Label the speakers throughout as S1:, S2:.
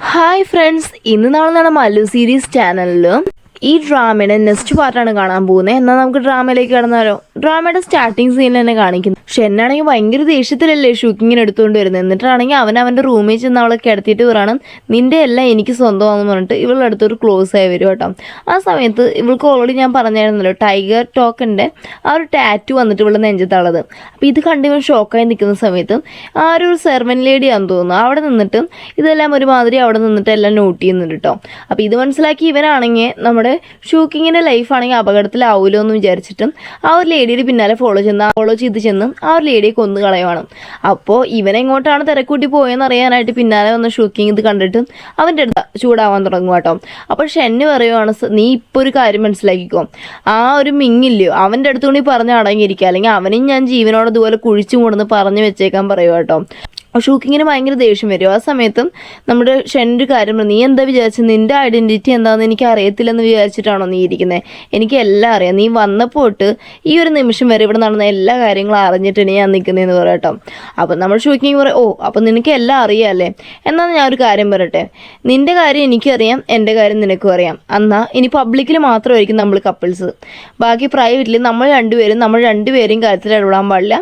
S1: Hi friends, ഇന്ന് നാളെ നടന്ന മല്ലു സീരീസ് ചാനലിൽ ഈ ഡ്രാമയുടെ നെക്സ്റ്റ് പാർട്ടാണ് കാണാൻ പോകുന്നത്. എന്നാൽ നമുക്ക് ഡ്രാമയിലേക്ക് കടന്നാലോ. ഡ്രാമയുടെ സ്റ്റാർട്ടിങ് സീനിൽ തന്നെ കാണിക്കുന്നു ഷെന്നാണെങ്കിൽ ഭയങ്കര ദേഷ്യത്തിലല്ലേ ഷൂക്കിങ്ങിന് എടുത്തുകൊണ്ട് വരുന്നത്. എന്നിട്ടാണെങ്കിൽ അവൻ്റെ റൂമിൽ ചെന്ന് അവളെ കിടത്തിയിട്ട് പറയണം, നിൻ്റെ എല്ലാം എനിക്ക് സ്വന്തമാണെന്ന് പറഞ്ഞിട്ട് ഇവളുടെ അടുത്തൊരു ക്ലോസ് ആയി വരും കേട്ടോ. ആ സമയത്ത് ഇവൾക്ക് ഓൾറെഡി ഞാൻ പറഞ്ഞായിരുന്നല്ലോ ടൈഗർ ടോക്കൻ്റെ ആ ഒരു ടാറ്റു വന്നിട്ട് ഇവളുടെ നെഞ്ചത്തുള്ളത്. അപ്പോൾ ഇത് കണ്ട് ഇവൻ ഷോക്കായി നിൽക്കുന്ന സമയത്ത് ആ ഒരു സെർവൻറ്റ് ലേഡിയാണെന്ന് തോന്നുന്നു അവിടെ നിന്നിട്ട് ഇതെല്ലാം ഒരുമാതിരി അവിടെ നിന്നിട്ട് എല്ലാം നോട്ട് ചെയ്യുന്നുണ്ട് കേട്ടോ. അപ്പോൾ ഇത് മനസ്സിലാക്കി ഇവനാണെങ്കിൽ നമ്മുടെ ഷൂക്കിങ്ങിൻ്റെ ലൈഫാണെങ്കിൽ അപകടത്തിലാവുമല്ലോ എന്ന് വിചാരിച്ചിട്ടും ആ ഒരു ലേഡിയുടെ പിന്നാലെ ഫോളോ ചെയ്ത് ചെന്ന് ആ ഒരു ലേഡിയെ കൊന്നു കളയുവാണ്. അപ്പോൾ ഇവനെങ്ങോട്ടാണ് തിരക്കൂട്ടി പോയെന്ന് അറിയാനായിട്ട് പിന്നാലെ വന്ന ഷൂക്കിങ് ഇത് കണ്ടിട്ട് അവൻ്റെ അടുത്ത് ചൂടാവാൻ തുടങ്ങും കേട്ടോ. അപ്പോൾ ഷെന്ന് പറയുവാണ്, നീ ഇപ്പോൾ ഒരു കാര്യം മനസ്സിലാക്കിക്കോ, ആ ഒരു മിങ്ങില്ലയോ അവൻ്റെ അടുത്തുകൊണ്ട് പറഞ്ഞ് അടങ്ങിയിരിക്കുക, അല്ലെങ്കിൽ അവനും ഞാൻ ജീവനോട് അതുപോലെ കുഴിച്ചു മൂടുന്ന് പറഞ്ഞു വെച്ചേക്കാൻ പറയുക കേട്ടോ. ഷൂക്കിങ്ങിന് ഭയങ്കര ദേഷ്യം വരും. ആ സമയത്തും നമ്മുടെ ഷെന്നൊരു കാര്യം പറഞ്ഞു, നീ എന്താ വിചാരിച്ചത്, നിൻ്റെ ഐഡൻറ്റിറ്റി എന്താണെന്ന് എനിക്ക് അറിയത്തില്ലെന്ന് വിചാരിച്ചിട്ടാണോ നീ ഇരിക്കുന്നത്? എനിക്ക് എല്ലാം അറിയാം, നീ വന്നപ്പോട്ട് ഈ ഒരു നിമിഷം വരെ ഇവിടെ നടന്ന എല്ലാ കാര്യങ്ങളും അറിഞ്ഞിട്ടാണ് ഞാൻ നിൽക്കുന്നതെന്ന് പറയട്ടോ. അപ്പം നമ്മൾ ഷൂക്കിങ് പറയും, ഓ അപ്പം നിനക്ക് എല്ലാം അറിയാമല്ലേ, എന്നാൽ ഞാൻ ഒരു കാര്യം പറയട്ടെ, നിൻ്റെ കാര്യം എനിക്കറിയാം, എൻ്റെ കാര്യം നിനക്കും അറിയാം. എന്നാൽ ഇനി പബ്ലിക്കിൽ മാത്രമായിരിക്കും നമ്മൾ കപ്പിൾസ്, ബാക്കി പ്രൈവറ്റിൽ നമ്മൾ രണ്ടുപേരെയും കാര്യത്തിൽ ഇടപെടാൻ പാടില്ല,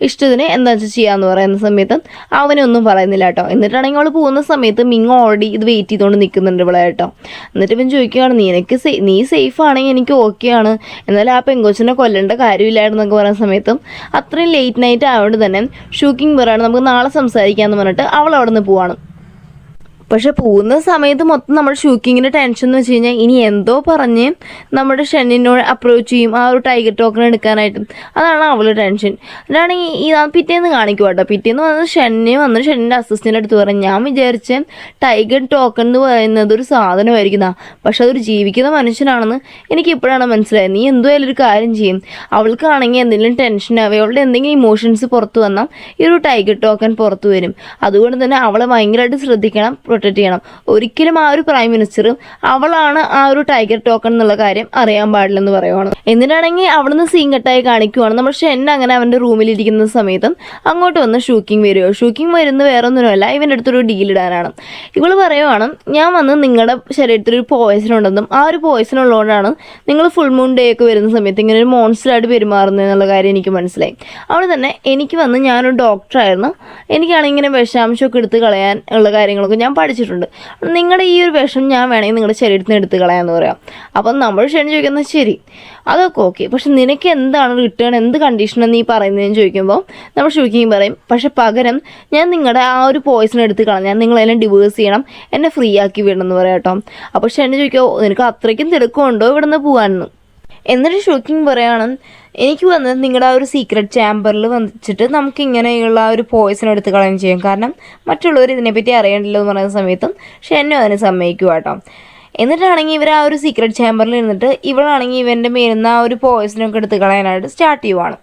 S1: ഇഷ്ടത്തിന് എന്താ വെച്ചാൽ ചെയ്യാമെന്ന് പറയുന്ന സമയത്ത് അവനൊന്നും പറയുന്നില്ല കേട്ടോ. എന്നിട്ടാണെങ്കിൽ അവൾ പോകുന്ന സമയത്ത് മിങ് ഓൾറെഡി ഇത് വെയിറ്റ് ചെയ്തുകൊണ്ട് നിൽക്കുന്നുണ്ട് ഇവിടെ കേട്ടോ. എന്നിട്ട് ഇവൻ ചോദിക്കുകയാണ്, നീ സേഫ് ആണെങ്കിൽ എനിക്ക് ഓക്കെയാണ്, എന്നാലും ആ പെങ്കൊച്ചിനെ കൊല്ലേണ്ട കാര്യമില്ലായിരുന്നൊക്കെ പറയുന്ന സമയത്തും അത്രയും ലേറ്റ് നൈറ്റ് ആയതുകൊണ്ട് തന്നെ ഷൂക്കിങ് പറയാണ്, നമുക്ക് നാളെ സംസാരിക്കാമെന്ന് പറഞ്ഞിട്ട് അവൾ അവിടെ നിന്ന് പോവാണ്. പക്ഷെ പോകുന്ന സമയത്ത് മൊത്തം നമ്മുടെ ഷൂക്കിങ്ങിൻ്റെ ടെൻഷൻ എന്ന് വെച്ച് കഴിഞ്ഞാൽ ഇനി എന്തോ പറഞ്ഞ് നമ്മുടെ ഷെന്നിനോട് അപ്രോച്ച് ചെയ്യും ആ ഒരു ടൈഗർ ടോക്കൺ എടുക്കാനായിട്ട്. അതാണ് അവളുടെ ടെൻഷൻ. അതാണെങ്കിൽ ഈ പിറ്റേന്ന് കാണിക്കും കേട്ടോ. പിറ്റേന്ന് വന്ന് ഷെന്നിൻ്റെ അസിസ്റ്റൻ്റ് അടുത്ത് പറഞ്ഞു, ഞാൻ വിചാരിച്ച ടൈഗർ ടോക്കൺ എന്ന് പറയുന്നത് ഒരു സാധനമായിരിക്കുന്ന, പക്ഷെ അതൊരു ജീവിക്കുന്ന മനുഷ്യനാണെന്ന് എനിക്ക് ഇപ്പോഴാണ് മനസ്സിലായത്. നീ എന്തായാലും ഒരു കാര്യം ചെയ്യും, അവൾക്കാണെങ്കിൽ എന്തെങ്കിലും ടെൻഷൻ ആവുക, അവളുടെ എന്തെങ്കിലും ഇമോഷൻസ് പുറത്ത് വന്നാൽ ഈ ഒരു ടൈഗർ ടോക്കൺ പുറത്ത് വരും. അതുകൊണ്ട് തന്നെ അവളെ ഭയങ്കരമായിട്ട് ശ്രദ്ധിക്കണം, പ്രൊട്ടക്റ്റ് ചെയ്യണം. ഒരിക്കലും ആ ഒരു പ്രൈം മിനിസ്റ്റർ അവളാണ് ആ ഒരു ടൈഗർ ടോക്കൺ എന്നുള്ള കാര്യം അറിയാൻ പാടില്ലെന്ന് പറയുവാണ്. എന്നിട്ടാണെങ്കിൽ അവിടുന്ന് സീൻ കട്ടായി കാണിക്കുവാണ്. നമ്മൾ ഷെൻ അങ്ങനെ അവൻ്റെ റൂമിലിരിക്കുന്ന സമയത്തും അങ്ങോട്ട് വന്ന് ഷൂക്കിങ് വരുമോ. ഷൂക്കിങ് വരുന്നത് വേറെ ഒന്നുമല്ല, ഇവൻ്റെ അടുത്തൊരു ഡീൽ ഇടാനാണ്. ഇവൾ പറയുവാണ്, ഞാൻ വന്ന് നിങ്ങളുടെ ശരീരത്തിൽ ഒരു പോയ്സൺ ഉണ്ടെന്നും ആ ഒരു പോയ്സൺ ഉള്ളതുകൊണ്ടാണ് നിങ്ങൾ ഫുൾ മൂൺ ഡേ ഒക്കെ വരുന്ന സമയത്ത് ഇങ്ങനെ ഒരു മോൺസ്റ്ററായിട്ട് പെരുമാറുന്നത് എന്നുള്ള കാര്യം എനിക്ക് മനസ്സിലായി. അവിടെ തന്നെ എനിക്ക് വന്ന് ഞാനൊരു ഡോക്ടറായിരുന്നു, എനിക്കാണെങ്കിൽ ഇങ്ങനെ വിഷാംശമൊക്കെ എടുത്ത് കളയാൻ ഉള്ള കാര്യങ്ങളൊക്കെ ഞാൻ പഠിച്ചിട്ടുണ്ട്. നിങ്ങളുടെ ഈ ഒരു വിഷം ഞാൻ വേണമെങ്കിൽ നിങ്ങളുടെ ശരീരത്തിൽ നിന്ന് എടുത്ത് കളയാമെന്ന് പറയാം. അപ്പം നമ്മൾ ഷെൻ ചോദിക്കുന്നത്, ശരി അതൊക്കെ ഓക്കെ, പക്ഷെ നിനക്ക് എന്താണ് റിട്ടേൺ, എന്ത് കണ്ടീഷനാണ് നീ പറയുന്നതെന്ന് ചോദിക്കുമ്പോൾ നമ്മൾ ഷൂക്കിങ് പറയും, പക്ഷെ പകരം ഞാൻ നിങ്ങളുടെ ആ ഒരു പോയ്സൺ എടുത്ത് കളഞ്ഞാൽ നിങ്ങളെല്ലാം ഡിവേഴ്സ് ചെയ്യണം, എന്നെ ഫ്രീ ആക്കി വിടണം എന്ന് പറയാം കേട്ടോ. അപ്പോൾ ഷെൻ ചോദിക്കുമോ, നിനക്ക് അത്രയ്ക്കും തിടുക്കമുണ്ടോ ഇവിടെ നിന്ന് പോകാനെന്ന്. എന്നിട്ട് ഷൂക്കിങ് പറയാണ്, എനിക്ക് വന്നത് നിങ്ങളുടെ ആ ഒരു സീക്രട്ട് ചാമ്പറിൽ വന്നിട്ട് നമുക്ക് ഇങ്ങനെയുള്ള ആ ഒരു പോയ്സൺ എടുത്ത് കളയുകയും ചെയ്യും, കാരണം മറ്റുള്ളവർ ഇതിനെപ്പറ്റി അറിയണ്ടല്ലോ എന്ന് പറയുന്ന സമയത്തും ഷെന്നും അതിന് സമ്മതിക്കുക കേട്ടോ. എന്നിട്ടാണെങ്കിൽ ഇവർ ആ ഒരു സീക്രട്ട് ചാമ്പറിൽ ഇരുന്നിട്ട് ഇവളാണെങ്കിൽ ഇവൻ്റെ മേലുന്ന ആ ഒരു പോയ്സണൊക്കെ എടുത്ത് കളയാനായിട്ട് സ്റ്റാർട്ട് ചെയ്യുവാണ്.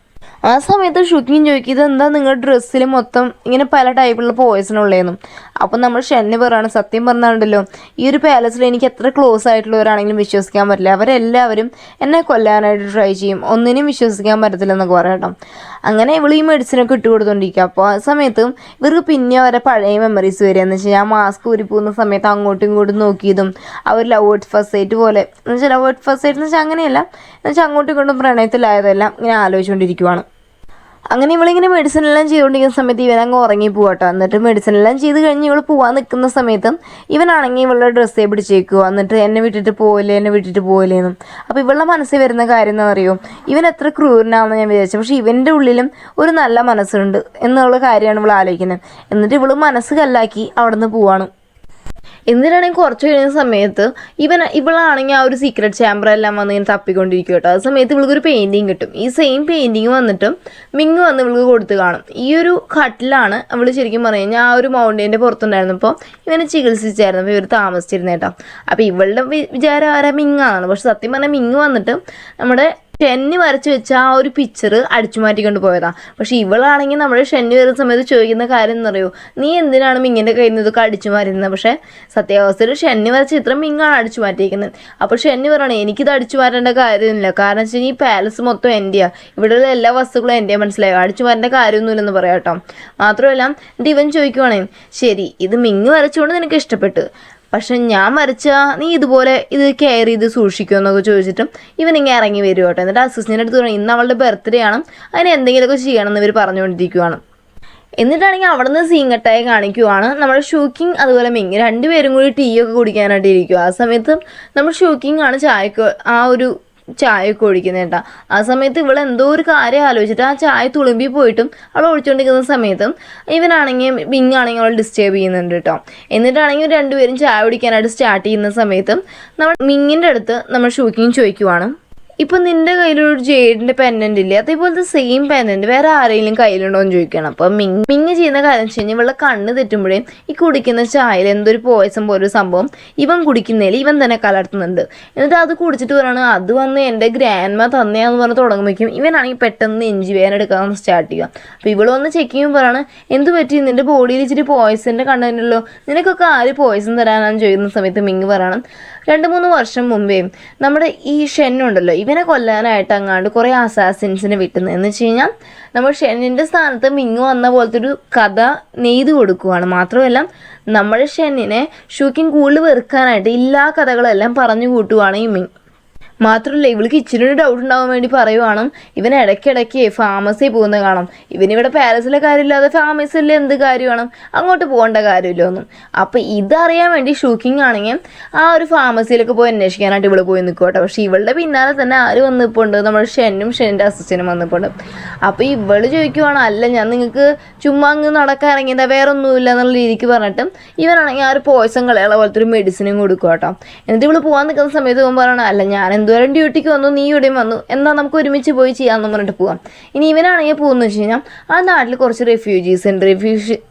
S1: ആ സമയത്ത് ഷൂക്കിങ് ചോദിക്കും, ഇതെന്താ നിങ്ങളുടെ ഡ്രസ്സിൽ മൊത്തം ഇങ്ങനെ പല ടൈപ്പിലുള്ള പോയ്സൺ ഉള്ളതെന്നും. അപ്പം നമ്മൾ ഷെന്ന് പറയാണ്, സത്യം പറഞ്ഞാലുണ്ടല്ലോ ഈ ഒരു പാലസിൽ എനിക്ക് എത്ര ക്ലോസ് ആയിട്ടുള്ളവരാണെങ്കിലും വിശ്വസിക്കാൻ പറ്റില്ല, അവരെല്ലാവരും എന്നെ കൊല്ലാനായിട്ട് ട്രൈ ചെയ്യും, ഒന്നിനും വിശ്വസിക്കാൻ പറ്റത്തില്ല എന്നൊക്കെ പറയട്ടോ. അങ്ങനെ ഇവൾ ഈ മെഡിസിനൊക്കെ ഇട്ട് കൊടുത്തോണ്ടിരിക്കുക. അപ്പോൾ ആ സമയത്തും ഇവർക്ക് പിന്നെ അവരെ പഴയ മെമ്മറീസ് വരിക എന്ന് വെച്ചാൽ ആ മാസ്ക് ഊരി പോകുന്ന സമയത്ത് അങ്ങോട്ടും ഇങ്ങോട്ടും നോക്കിയതും അവർ ലവ് അറ്റ് ഫസ്റ്റ് സൈറ്റ് പോലെ എന്ന് വെച്ചാൽ ലവ് അറ്റ് ഫസ്റ്റ് സൈറ്റ് എന്ന് വെച്ചാൽ അങ്ങനെയല്ല, എന്ന് വെച്ചാൽ അങ്ങോട്ടും ഇങ്ങോട്ടും പ്രണയത്തിലായതെല്ലാം ഇങ്ങനെ ആലോചിച്ചുകൊണ്ടിരിക്കുവാണ്. അങ്ങനെ ഇവളിങ്ങനെ മെഡിസിൻ എല്ലാം ചെയ്തുകൊണ്ടിരിക്കുന്ന സമയത്ത് ഇവൻ അങ്ങ് ഉറങ്ങി പോകട്ടോ. എന്നിട്ട് മെഡിസിൻ എല്ലാം ചെയ്ത് കഴിഞ്ഞ് ഇവൾ പോകാൻ നിൽക്കുന്ന സമയത്ത് ഇവനാണെങ്കിൽ ഇവളുടെ ഡ്രസ്സേ പിടിച്ചേക്കുക, എന്നിട്ട് എന്നെ വിട്ടിട്ട് പോയില്ലേന്നും. അപ്പോൾ ഇവളുടെ മനസ്സിൽ വരുന്ന കാര്യം എന്താണെന്ന് അറിയോ, ഇവൻ എത്ര ക്രൂരനാണെന്ന് ഞാൻ വിചാരിച്ചു, പക്ഷേ ഇവൻ്റെ ഉള്ളിലും ഒരു നല്ല മനസ്സുണ്ട് എന്നുള്ള കാര്യമാണ് ഇവൾ ആലോചിക്കുന്നത്. എന്നിട്ട് ഇവൾ മനസ്സ് കല്ലാക്കി അവിടെ നിന്ന് പോവാണ്. എന്തിനാണെങ്കിൽ കുറച്ച് കഴിയുന്ന സമയത്ത് ഇവളാണെങ്കിൽ ആ ഒരു സീക്രട്ട് ചാമ്പറെല്ലാം വന്ന് ഇങ്ങനെ തപ്പിക്കൊണ്ടിരിക്കും കേട്ടോ. ആ സമയത്ത് ഇവൾക്കൊരു പെയിൻറ്റിങ് കിട്ടും. ഈ സെയിം പെയിൻറ്റിങ് വന്നിട്ട് മിങ് വന്ന് ഇവൾക്ക് കൊടുത്ത് കാണും. ഈ ഒരു ഘട്ടിലാണ് അവൾ ശരിക്കും പറഞ്ഞു കഴിഞ്ഞാൽ ആ ഒരു മൗണ്ടൈൻ്റെ പുറത്തുണ്ടായിരുന്നപ്പോൾ ഇവനെ ചികിത്സിച്ചായിരുന്നു ഇവർ താമസിച്ചിരുന്നത് കേട്ടോ. അപ്പോൾ ഇവളുടെ വിചാരം ആരാ, മിങ്ങാണ്. പക്ഷെ സത്യം പറഞ്ഞാൽ മിങ് വന്നിട്ട് നമ്മുടെ ഷെന്നി വരച്ച് വെച്ച ആ ഒരു പിക്ചർ അടിച്ചു മാറ്റിക്കൊണ്ട് പോയതാണ്. പക്ഷെ ഇവളാണെങ്കിൽ നമ്മുടെ ഷെന്നി വരുന്ന സമയത്ത് ചോദിക്കുന്ന കാര്യം എന്നറിയോ, നീ എന്തിനാണ് മിങ്ങിൻ്റെ കയ്യിൽ നിന്ന് ഇതൊക്കെ അടിച്ചു മാറ്റുന്നത്? പക്ഷേ സത്യാവസ്ഥയിൽ ഷെന്നി വരച്ച ചിത്രം മിങ്ങാണ് അടിച്ചു മാറ്റിയിരിക്കുന്നത്. അപ്പോൾ ഷെന്നി പറയണേ, എനിക്കിത് അടിച്ചു മാറ്റേണ്ട കാര്യമൊന്നുമില്ല, കാരണം വെച്ച് കഴിഞ്ഞാൽ ഈ പാലസ് മൊത്തം എൻ്റെയാണ്, ഇവിടെയുള്ള എല്ലാ വസ്തുക്കളും എൻ്റെ, മനസ്സിലായോ, അടിച്ചു മാറ്റേണ്ട കാര്യമൊന്നുമില്ലെന്ന് പറയാം കേട്ടോ. മാത്രമല്ല എന്നിട്ട് ഇവൻ ചോദിക്കുവാണേ, ശരി ഇത് മിങ്ങ് വരച്ചുകൊണ്ട് നിനക്ക് ഇഷ്ടപ്പെട്ടു, പക്ഷെ ഞാൻ വരച്ചാൽ നീ ഇതുപോലെ ഇത് കെയർ ചെയ്ത് സൂക്ഷിക്കുമെന്നൊക്കെ ചോദിച്ചിട്ടും ഇവനിങ്ങനെ ഇറങ്ങി വരും കേട്ടോ. എന്നിട്ട് അസിസ്റ്റൻ്റ് അടുത്ത് പറഞ്ഞു, ഇന്ന് അവളുടെ ബർത്ത്ഡേ ആണ്, അതിന് എന്തെങ്കിലുമൊക്കെ ചെയ്യണമെന്ന് ഇവർ പറഞ്ഞുകൊണ്ടിരിക്കുവാണ്. എന്നിട്ടാണെങ്കിൽ അവിടെ നിന്ന് സീങ്കട്ടായി കാണിക്കുവാണ് നമ്മുടെ ഷൂക്കിങ് അതുപോലെ മിങ് രണ്ടുപേരും കൂടി ടീ ഒക്കെ കുടിക്കാനായിട്ട് ഇരിക്കുക. ആ സമയത്ത് നമ്മൾ ഷൂക്കിങ് ആണ് ചായയൊക്കെ ഒഴിക്കുന്നത് കേട്ടോ. ആ സമയത്ത് ഇവൾ എന്തോ ഒരു കാര്യം ആലോചിച്ചിട്ട് ആ ചായ തുളുമ്പി പോയിട്ടും അവൾ ഒഴിച്ചുകൊണ്ടിരിക്കുന്ന സമയത്തും ഇവനാണെങ്കിൽ മിങ് ആണെങ്കിൽ അവൾ ഡിസ്റ്റർബ് ചെയ്യുന്നുണ്ട് കേട്ടോ. എന്നിട്ടാണെങ്കിൽ രണ്ടുപേരും ചായ കുടിക്കാനായിട്ട് സ്റ്റാർട്ട് ചെയ്യുന്ന സമയത്തും നമ്മൾ മിങ്ങിൻ്റെ അടുത്ത് നമ്മൾ ഷൂക്കിങ് ചോദിക്കുവാണ്, ഇപ്പം നിൻ്റെ കയ്യിലൊരു ജേഡിൻ്റെ പെൻഡൻ്റ് ഇല്ലേ, അതേപോലത്തെ സെയിം പെൻഡൻറ്റ് വേറെ ആരെങ്കിലും കയ്യിലുണ്ടോ എന്ന് ചോദിക്കണം. അപ്പം മിങ് ചെയ്യുന്ന കാര്യം വെച്ച് കഴിഞ്ഞാൽ ഇവളുടെ കണ്ണ് തെറ്റുമ്പോഴേ ഈ കുടിക്കുന്ന ചായയിൽ എന്തൊരു പോയസം പോലൊരു സംഭവം ഇവൻ കുടിക്കുന്നതിൽ ഇവൻ തന്നെ കലർത്തുന്നുണ്ട്. എന്നിട്ട് അത് കുടിച്ചിട്ട് പറയണം, അത് വന്ന് എൻ്റെ ഗ്രാൻഡ്മ തന്നെയാന്ന് പറഞ്ഞ് തുടങ്ങുമ്പോഴേക്കും ഇവനാണെങ്കിൽ പെട്ടെന്ന് നെഞ്ചി വേദന എടുക്കാൻ സ്റ്റാർട്ട് ചെയ്യുക. അപ്പോൾ ഇവൾ വന്ന് ചെക്ക് ചെയ്യുമ്പോൾ പറയണം, എന്ത് പറ്റി, നിൻ്റെ ബോഡിയിൽ ഇച്ചിരി പോയസിൻ്റെ കണ്ടല്ലോ, നിനക്കൊക്കെ ആര് പോയസം തരാനാന്ന് ചോദിക്കുന്ന സമയത്ത് മിങ് പറയണം, 2-3 വർഷം മുമ്പേ നമ്മുടെ ഈ ഷെന്നുണ്ടല്ലോ, ഇവനെ കൊല്ലാനായിട്ട് അങ്ങാണ്ട് കുറേ അസാസിൻസിനെ വിട്ടുന്നത് എന്ന് വെച്ച് കഴിഞ്ഞാൽ നമ്മൾ ഷെന്നിൻ്റെ സ്ഥാനത്ത് മിങ് വന്ന പോലത്തെ ഒരു കഥ നെയ്ത് കൊടുക്കുവാണ്. മാത്രമല്ല നമ്മുടെ ഷെന്നിനെ ഷൂക്കിങ് കൂടുതൽ വെറുക്കാനായിട്ട് എല്ലാ കഥകളെല്ലാം പറഞ്ഞു കൂട്ടുവാണ് ഈ മിങ്. മാത്രമല്ല ഇവൾക്ക് ഇച്ചിരി ഡൗട്ട് ഉണ്ടാവാൻ വേണ്ടി പറയുവാണ്, ഇവൻ ഇടയ്ക്കിടയ്ക്ക് ഫാർമസി പോകുന്നത് കാണാം, ഇവനിവിടെ പാലസിലെ കാര്യമില്ലാതെ ഫാർമസിയിൽ എന്ത് കാര്യമാണ്, അങ്ങോട്ട് പോകേണ്ട കാര്യമില്ല ഒന്നും. അപ്പോൾ ഇതറിയാൻ വേണ്ടി ഷൂക്കിങ് ആണെങ്കിൽ ആ ഒരു ഫാർമസിയിലൊക്കെ പോയി അന്വേഷിക്കാനായിട്ട് ഇവൾ പോയി നിൽക്കോട്ടെ. പക്ഷേ ഇവളുടെ പിന്നാലെ തന്നെ ആര് വന്നിപ്പോണ്ട്, നമ്മുടെ ഷെന്നും ഷെന്നിൻ്റെ അസിസ്റ്റൻറ്റും വന്നിപ്പോണ്ട്. അപ്പോൾ ഇവൾ ചോദിക്കുവാണ്, അല്ല ഞാൻ നിങ്ങൾക്ക് ചുമ്മാ അങ്ങ് നടക്കാൻ ഇറങ്ങിയതാ, വേറെ ഒന്നുമില്ല എന്നുള്ള രീതിക്ക് പറഞ്ഞിട്ട് ഇവനാണെങ്കിൽ ആ ഒരു പോയ്സൺ കളയുള്ള പോലത്തെ ഒരു മെഡിസിനും കൊടുക്കും കേട്ടോ. എന്നിട്ട് ഇവൾ പോകാൻ നിൽക്കുന്ന സമയത്ത് പോകുമ്പോൾ പറയണം, അല്ല ഞാൻ എന്തോരം ഡ്യൂട്ടിക്ക് വന്നു, നീ ഇവിടെയും വന്നു, എന്നാൽ നമുക്ക് ഒരുമിച്ച് പോയി ചെയ്യാമെന്ന് പറഞ്ഞിട്ട് പോകാം. ഇനി ഇവനാണെങ്കിൽ പോകുന്നത് വെച്ച് കഴിഞ്ഞാൽ ആ നാട്ടിൽ കുറച്ച് റെഫ്യൂജീസ് ഉണ്ട്.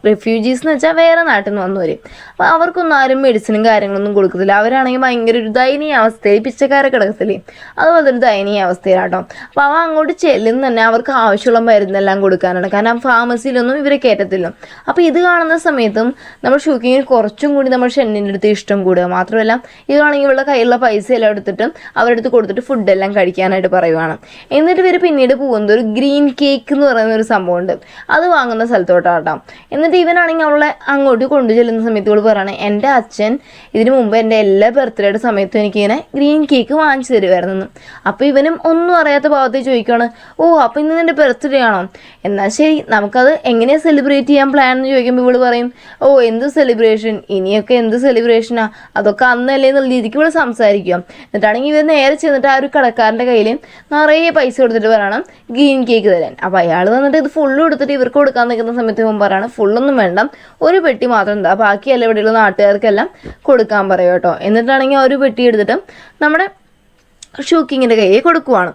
S1: റെഫ്യൂജീസ് എന്ന് വെച്ചാൽ വേറെ നാട്ടിൽ നിന്ന് വന്നവർ. അപ്പോൾ അവർക്കൊന്നും ആരും മെഡിസിനും കാര്യങ്ങളൊന്നും കൊടുക്കത്തില്ല. അവരാണെങ്കിൽ ഭയങ്കര ഒരു ദയനീയ അവസ്ഥയിൽ പിച്ചക്കാരെ കിടക്കത്തില്ലേ, അതുപോലത്തെ ഒരു ദയനീയ അവസ്ഥയിലാട്ടോ. അപ്പോൾ അവ അങ്ങോട്ട് ചെല്ലുന്ന തന്നെ അവർക്ക് ആവശ്യമുള്ള മരുന്നെല്ലാം കൊടുക്കാനാണ്, കാരണം ഫാർമസിയിലൊന്നും ഇവരെ കയറ്റത്തില്ല. അപ്പോൾ ഇത് കാണുന്ന സമയത്തും നമ്മൾ ഷൂക്കിങ്ങിന് കുറച്ചും കൂടി നമ്മൾ ഷെന്നിൻ്റെ അടുത്ത് ഇഷ്ടം കൂടുക. മാത്രമല്ല ഇതാണെങ്കിൽ ഇവളുടെ കയ്യിലുള്ള പൈസ എല്ലാം എടുത്തിട്ട് അവരുടെ അടുത്ത് കൊടുത്തിട്ട് ഫുഡെല്ലാം കഴിക്കാനായിട്ട് പറയുവാണ്. എന്നിട്ട് ഇവർ പിന്നീട് പോകുന്നത് ഒരു ഗ്രീൻ കേക്ക് എന്ന് പറയുന്ന ഒരു സംഭവമുണ്ട്, അത് വാങ്ങുന്ന സ്ഥലത്തോട്ടാട്ടോ. എന്നിട്ട് ഇവനാണെങ്കിൽ അവളെ അങ്ങോട്ട് കൊണ്ടു ചെല്ലുന്ന സമയത്ത് ഇവൾ പറയണേ, എൻ്റെ അച്ഛൻ ഇതിനു മുമ്പ് എൻ്റെ എല്ലാ ബർത്ത്ഡേയുടെ സമയത്തും എനിക്കിങ്ങനെ ഗ്രീൻ കേക്ക് വാങ്ങിച്ചു തരുമായിരുന്നു. അപ്പോൾ ഇവനും ഒന്നും അറിയാത്ത ഭാഗത്തേക്ക് ചോദിക്കുകയാണ്, ഓ അപ്പോൾ ഇന്ന് നിൻ്റെ ബർത്ത്ഡേ ആണോ, എന്നാൽ ശരി നമുക്കത് എങ്ങനെയാണ് സെലിബ്രേറ്റ് ചെയ്യാൻ പ്ലാൻ എന്ന് ചോദിക്കുമ്പോൾ ഇവൾ പറയും, ഓ എന്ത് സെലിബ്രേഷൻ, ഇനിയൊക്കെ എന്ത് സെലിബ്രേഷനാ, അതൊക്കെ അന്നല്ലേ എന്നുള്ള രീതിക്ക് ഇവൾ സംസാരിക്കുക. എന്നിട്ടാണെങ്കിൽ ഇവർ നേരെ ചെന്നിട്ട് ആ ഒരു കടക്കാരൻ്റെ കയ്യിൽ നിറയെ പൈസ കൊടുത്തിട്ട് പറയണം ഗ്രീൻ കേക്ക് തരാൻ. അപ്പോൾ അയാൾ വന്നിട്ട് ഇത് ഫുള്ള് കൊടുത്തിട്ട് ഇവർക്ക് കൊടുക്കാൻ നിൽക്കുന്ന സമയത്ത് മുമ്പ് പറയണം, ഫുള്ളൊന്നും വേണ്ട, ഒരു പെട്ടി മാത്രം എന്താ, ബാക്കിയല്ല ഇവിടെയുള്ള നാട്ടുകാർക്കെല്ലാം കൊടുക്കാൻ പറയും കേട്ടോ. എന്നിട്ടാണെങ്കിൽ ആ ഒരു പെട്ടി എടുത്തിട്ട് നമ്മുടെ ഷൂക്കിങ്ങിൻ്റെ കയ്യിൽ കൊടുക്കുവാണ്.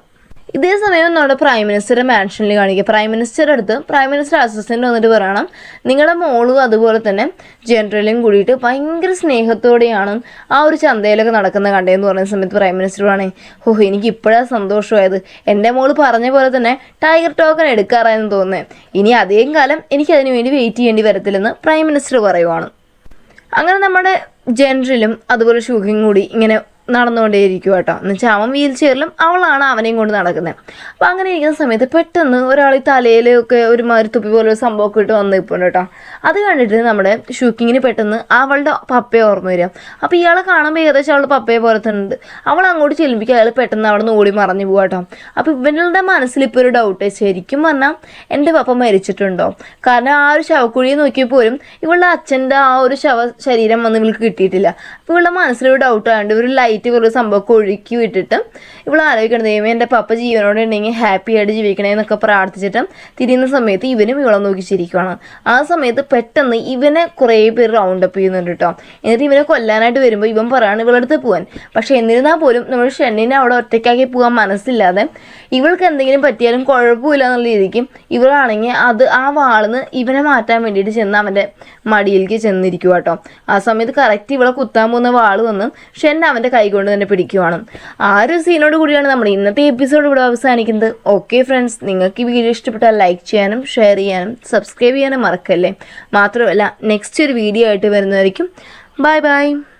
S1: ഇതേ സമയം നമ്മുടെ പ്രൈം മിനിസ്റ്ററുടെ മാൻഷനിൽ കാണിക്കുക. പ്രൈം മിനിസ്റ്ററുടെ അടുത്ത് പ്രൈം മിനിസ്റ്റർ അസിസ്റ്റൻ്റ് വന്നിട്ട് പറയണം, നിങ്ങളുടെ മോളും അതുപോലെ തന്നെ ജനറലും കൂടിയിട്ട് ഭയങ്കര സ്നേഹത്തോടെയാണ് ആ ഒരു ചന്തയിലൊക്കെ നടക്കുന്നത് കണ്ടതെന്ന് പറയുന്ന സമയത്ത് പ്രൈം മിനിസ്റ്റർ പറയുകയാണെങ്കിൽ, ഓ എനിക്ക് ഇപ്പോഴാണ് സന്തോഷമായത്, എൻ്റെ മോള് പറഞ്ഞ പോലെ തന്നെ ടൈഗർ ടോക്കൺ എടുക്കാറായെന്ന് തോന്നുന്നത്, ഇനി അധികം കാലം എനിക്കതിനു വേണ്ടി വെയിറ്റ് ചെയ്യേണ്ടി വരത്തില്ലെന്ന് പ്രൈം മിനിസ്റ്റർ പറയുവാണ്. അങ്ങനെ നമ്മുടെ ജനറലും അതുപോലെ ഷൂക്കിങ് കൂടി ഇങ്ങനെ നടന്നുകൊണ്ടേയിരിക്കും കേട്ടോ. എന്നുവെച്ചാൽ അവൻ വീൽ ചെയറിലും അവളാണ് അവനെയും കൊണ്ട് നടക്കുന്നത്. അപ്പോൾ അങ്ങനെ ഇരിക്കുന്ന സമയത്ത് പെട്ടെന്ന് ഒരാൾ ഈ തലയിലൊക്കെ ഒരുമാതിരി തുപ്പി പോലെ ഒരു സംഭവമൊക്കെ ഇട്ട് വന്ന് നിൽപ്പുണ്ട് കേട്ടോ. അത് കണ്ടിട്ട് നമ്മുടെ ഷൂക്കിങ്ങിന് പെട്ടെന്ന് അവളുടെ പപ്പയെ ഓർമ്മ വരിക. അപ്പോൾ ഇയാളെ കാണുമ്പോൾ ഏകദേശം അവളുടെ പപ്പയെ പോലെ തന്നെ ഉണ്ട്. അവൾ അങ്ങോട്ട് ചെല്ലുമ്പോൾ അയാൾ പെട്ടെന്ന് അവിടെ നിന്ന് ഓടി മറഞ്ഞു പോകാം കേട്ടോ. അപ്പോൾ ഇവരുടെ മനസ്സിൽ ഇപ്പോൾ ഒരു ഡൗട്ട്, ശരിക്കും പറഞ്ഞാൽ എൻ്റെ പപ്പ മരിച്ചിട്ടുണ്ടോ, കാരണം ആ ഒരു ശവക്കുഴിയെ നോക്കിയപ്പോലും ഇവളുടെ അച്ഛൻ്റെ ആ ഒരു ശരീരം വന്ന് ഇവൾക്ക് കിട്ടിയിട്ടില്ല. അപ്പോൾ ഇവളുടെ മനസ്സിലൊരു ഡൗട്ട് ആയതുകൊണ്ട് ഒരു ലൈറ്റ് കുറേ സംഭവമൊക്കെ ഒഴുക്കി വിട്ടിട്ട് ഇവൾ ആലോചിക്കണം, ദൈവമേ എൻ്റെ പപ്പ ജീവനോടെ ഉണ്ടെങ്കിൽ ഹാപ്പി ആയിട്ട് ജീവിക്കണേ എന്നൊക്കെ പ്രാർത്ഥിച്ചിട്ട് തിരിയുന്ന സമയത്ത് ഇവനും ഇവളെ നോക്കി ചിരിക്കുകയാണ്. ആ സമയത്ത് പെട്ടെന്ന് ഇവനെ കുറേ പേര് റൗണ്ട് അപ്പ് ചെയ്യുന്നുണ്ട് കേട്ടോ. എന്നിട്ട് ഇവനെ കൊല്ലാനായിട്ട് വരുമ്പോൾ ഇവൻ പറയാണ് ഇവളടുത്ത് പോകാൻ. പക്ഷെ എന്നിരുന്നാൽ പോലും നമ്മൾ ഷെന്നിനെ അവിടെ ഒറ്റയ്ക്കാക്കി പോകാൻ മനസ്സില്ലാതെ ഇവൾക്ക് എന്തെങ്കിലും പറ്റിയാലും കുഴപ്പമില്ല എന്നുള്ള രീതിക്ക് ഇവളാണെങ്കിൽ ആ വാളിന്ന് ഇവനെ മാറ്റാൻ വേണ്ടിയിട്ട് ചെന്ന് അവൻ്റെ മടിയിലേക്ക് ചെന്നിരിക്കുക കേട്ടോ. ആ സമയത്ത് കറക്റ്റ് ഇവളെ കുത്താൻ പോകുന്ന വാൾ വന്ന് ഷെൻ അവൻ്റെ കൈ കൈകൊണ്ട് തന്നെ പിടിക്കുവാണ്. ആ ഒരു സീനോട് കൂടിയാണ് നമ്മുടെ ഇന്നത്തെ എപ്പിസോഡ് ഇവിടെ അവസാനിക്കുന്നത്. ഓക്കെ ഫ്രണ്ട്സ്, നിങ്ങൾക്ക് ഈ വീഡിയോ ഇഷ്ടപ്പെട്ടാൽ ലൈക്ക് ചെയ്യാനും ഷെയർ ചെയ്യാനും സബ്സ്ക്രൈബ് ചെയ്യാനും മറക്കല്ലേ. മാത്രമല്ല നെക്സ്റ്റ് ഒരു വീഡിയോ ആയിട്ട് വരുന്നതായിരിക്കും. Bye bye.